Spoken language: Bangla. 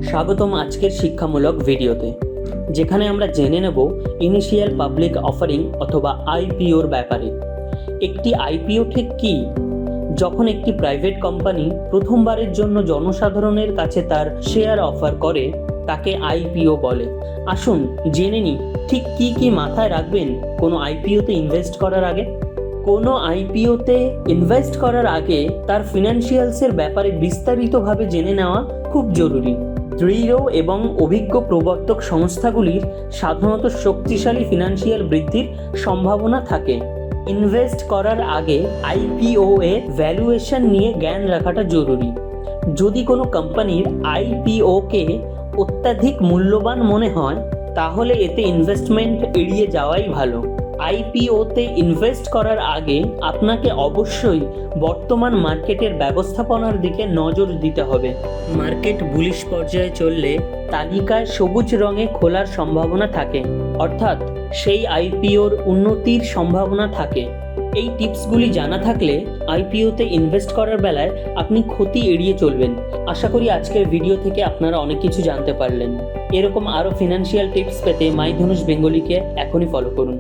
স্বাগতম আজকের শিক্ষামূলক ভিডিওতে, যেখানে আমরা জেনে নেব ইনিশিয়াল পাবলিক অফারিং অথবা আইপিওর ব্যাপারে। একটি আইপিও ঠিক কী? যখন একটি প্রাইভেট কোম্পানি প্রথমবারের জন্য জনসাধারণের কাছে তার শেয়ার অফার করে, তাকে আইপিও বলে। আসুন জেনে নিই ঠিক কী কী মাথায় রাখবেন কোনো আইপিওতে ইনভেস্ট করার আগে। কোনো আইপিওতে ইনভেস্ট করার আগে তার ফিনান্সিয়ালসের ব্যাপারে বিস্তারিতভাবে জেনে নেওয়া খুব জরুরি। দৃঢ় এবং অভিজ্ঞ প্রবর্তক সংস্থাগুলির সাধারণত শক্তিশালী ফিনান্সিয়াল বৃদ্ধির সম্ভাবনা থাকে। ইনভেস্ট করার আগে আইপিও এর ভ্যালুয়েশন নিয়ে জ্ঞান রাখাটা জরুরি। যদি কোনো কোম্পানির আইপিওকে অত্যাধিক মূল্যবান মনে হয়, তাহলে এতে ইনভেস্টমেন্ট এড়িয়ে যাওয়াই ভালো। আইপিওতে ইনভেস্ট করার আগে আপনাকে অবশ্যই বর্তমান মার্কেটের ব্যবস্থাপনার দিকে নজর দিতে হবে। মার্কেট বুলিশ পর্যায়ে চললে তালিকায় সবুজ রঙে খোলার সম্ভাবনা থাকে, অর্থাৎ সেই আইপিওর উন্নতির সম্ভাবনা থাকে। এই টিপসগুলি জানা থাকলে আইপিওতে ইনভেস্ট করার বেলায় আপনি ক্ষতি এড়িয়ে চলবেন। আশা করি আজকের ভিডিও থেকে আপনারা অনেক কিছু জানতে পারলেন। এরকম আরও ফিনান্সিয়াল টিপস পেতে মাই ধনুষ বেঙ্গলিকে এখনই ফলো করুন।